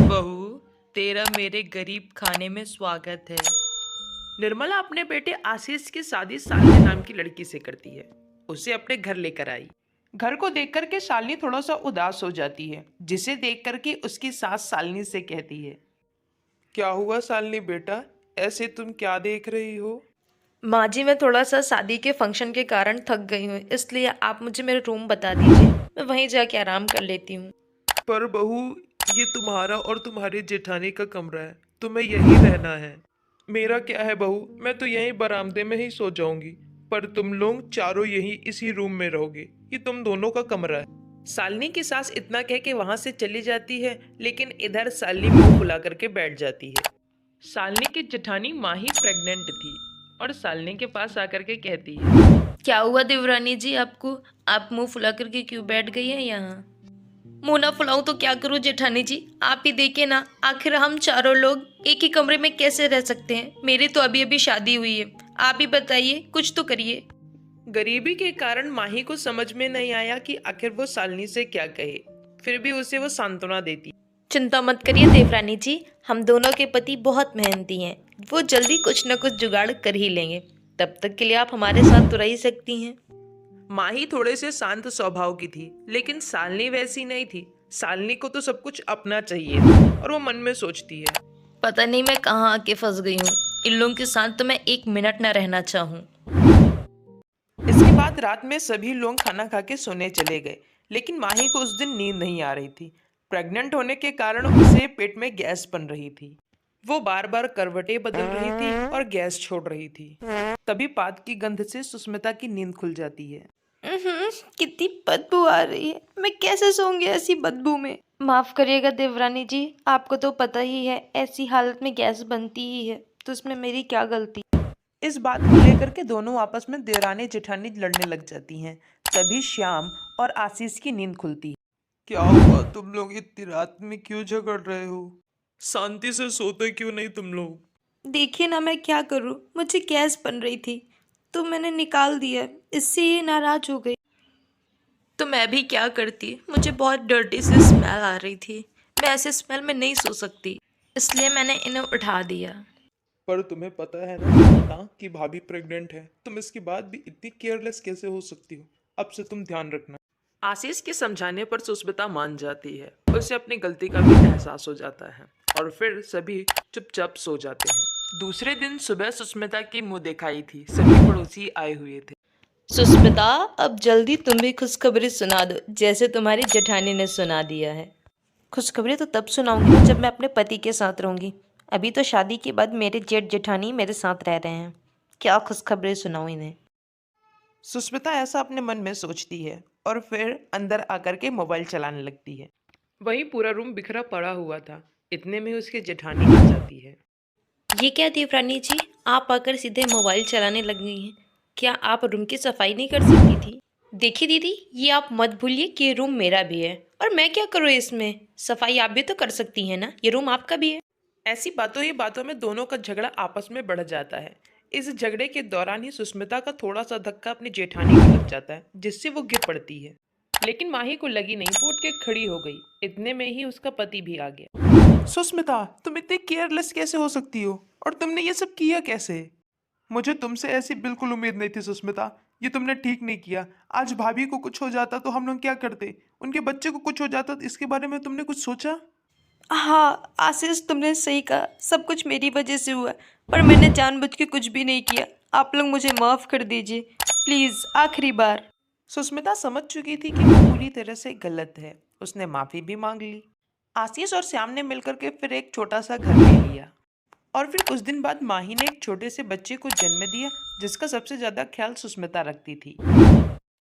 बहू, तेरा मेरे गरीब खाने में स्वागत है। निर्मला अपने बेटे आशीष की शादी शालिनी नाम की लड़की से करती है। उसे अपने घर लेकर आई। घर को देखकर के शालिनी थोड़ा सा उदास हो जाती है, जिसे देखकर के उसकी सास शालिनी से कहती है, क्या हुआ शालिनी बेटा, ऐसे तुम क्या देख रही हो? माँ जी, मैं थोड़ा सा शादी के फंक्शन के कारण थक गई हूँ, इसलिए आप मुझे मेरा रूम बता दीजिए। मैं वहीं जाके आराम कर लेती हूँ। पर बहू, ये तुम्हारा और तुम्हारी जेठानी का कमरा है, तुम्हें यहीं रहना है। मेरा क्या है बहू, मैं तो यहीं बरामदे में ही सो जाऊंगी, पर तुम लोग चारों यहीं इसी रूम में रहोगे। ये तुम दोनों का कमरा है। शालिनी की सास इतना कह के वहां से चली जाती है, लेकिन इधर शालिनी मुंह फुला करके बैठ जाती है। शालिनी की जेठानी माही प्रेग्नेंट थी और शालिनी के पास आकर के कहती है, क्या हुआ देवरानी जी आपको? आप मुंह फुला करके क्यों बैठ गई हैं यहाँ? मुंह ना फुलाऊं तो क्या करूं जेठानी जी? आप ही देखिए ना, आखिर हम चारों लोग एक ही कमरे में कैसे रह सकते हैं? मेरी तो अभी अभी शादी हुई है। आप ही बताइए, कुछ तो करिए। गरीबी के कारण माही को समझ में नहीं आया कि आखिर वो शालिनी से क्या कहे। फिर भी उसे वो सांत्वना देती। चिंता मत करिए देवरानी जी, हम दोनों के पति बहुत मेहनती हैं। वो जल्दी कुछ न कुछ जुगाड़ कर ही लेंगे। तब तक के लिए आप हमारे साथ तो रह ही सकती हैं। माही थोड़े से शांत स्वभाव की थी, लेकिन शालिनी वैसी नहीं थी। शालिनी को तो सब कुछ अपना चाहिए और वो मन में सोचती है, पता नहीं मैं कहाँ आके फंस गई हूँ। इन लोगों के साथ तो मैं एक मिनट ना रहना चाहूँ। इसके बाद रात में सभी लोग खाना खा के सोने चले गए, लेकिन माही को उस दिन नींद नहीं आ रही थी। प्रेग्नेंट होने के कारण उसे पेट में गैस बन रही थी। वो बार बार करवटें बदल रही थी और गैस छोड़ रही थी। तभी पात की गंध से सुष्मिता की नींद खुल जाती है। कितनी बदबू आ रही है। मैं कैसे सोऊंगी ऐसी बदबू में? माफ करिएगा देवरानी जी, आपको तो पता ही है ऐसी हालत में गैस बनती ही है, तो इसमें मेरी क्या गलती? इस बात को लेकर के दोनों आपस में देवरानी जेठानी लड़ने लग जाती हैं। तभी श्याम और आशीष की नींद खुलती है। क्या हुआ, तुम लोग इतनी रात में क्यों झगड़ रहे हो? शांति से सोते क्यों नहीं तुम लोग? देखिए ना, मैं क्या करूँ, मुझे गैस बन रही थी तो मैंने निकाल दिया, इससे ये नाराज हो गई। तो मैं भी क्या करती, मुझे बहुत डर्टी सी स्मेल आ रही थी। मैं ऐसे स्मेल में नहीं सो सकती, इसलिए मैंने इन्हें उठा दिया। पर तुम्हें पता है ना कि भाभी प्रेग्नेंट है, तुम इसके बाद भी इतनी केयरलेस कैसे हो सकती हो? अब से तुम ध्यान रखना। आशीष के समझाने पर सुष्मिता मान जाती है। उसे अपनी गलती का भी एहसास हो जाता है और फिर सभी चुपचाप सो जाते हैं। दूसरे दिन सुबह सुष्मिता की मुंह दिखाई थी। सभी पड़ोसी आए हुए थे। सुष्मिता, अब जल्दी तुम भी खुशखबरी सुना दो, जैसे तुम्हारी जेठानी ने सुना दिया है। खुशखबरी तो तब सुनाऊंगी ना जब मैं अपने पति के साथ रहूंगी। अभी तो शादी के बाद मेरे जेठ जेठानी मेरे साथ रह रहे हैं। क्या खुशखबरी सुनाऊं इन्हें? सुष्मिता ऐसा अपने मन में सोचती है और फिर अंदर आकर के मोबाइल चलाने लगती है। वहीं पूरा रूम बिखरा पड़ा हुआ था। इतने में उसकी जेठानी आ जाती है। ये क्या देवरानी जी, आप आकर सीधे मोबाइल चलाने लग गई हैं। क्या आप रूम की सफाई नहीं कर सकती थी? देखिए दीदी, ये आप मत भूलिए कि ये रूम मेरा भी है, और मैं क्या करूँ इसमें? सफाई आप भी तो कर सकती हैं ना, ये रूम आपका भी है। ऐसी बातों ही बातों में दोनों का झगड़ा आपस में बढ़ जाता है। इस झगड़े के दौरान ही सुष्मिता का थोड़ा सा धक्का अपनी जेठानी को लग जाता है, जिससे वो गिर पड़ती है। लेकिन माही को लगी नहीं, वो उठ के खड़ी हो गई। इतने में ही उसका पति भी आ गया। सुष्मिता, तुम इतनी केयरलेस कैसे हो सकती हो, और तुमने ये सब किया कैसे? मुझे तुमसे ऐसी बिल्कुल उम्मीद नहीं थी सुष्मिता। ये तुमने ठीक नहीं किया। आज भाभी को कुछ हो जाता तो हम लोग क्या करते? उनके बच्चे को कुछ हो जाता तो इसके बारे में तुमने कुछ सोचा? हाँ आशीष, तुमने सही कहा, सब कुछ मेरी वजह से हुआ, पर मैंने जानबूझ के कुछ भी नहीं किया। आप लोग मुझे माफ़ कर दीजिए प्लीज़, आखिरी बार। सुष्मिता समझ चुकी थी कि वो पूरी तरह से गलत है। उसने माफी भी मांग ली। आशीष और श्याम ने मिलकर के फिर एक छोटा सा घर ले लिया और फिर कुछ दिन बाद माही ने एक छोटे से बच्चे को जन्म दिया, जिसका सबसे ज्यादा ख्याल सुष्मिता रखती थी।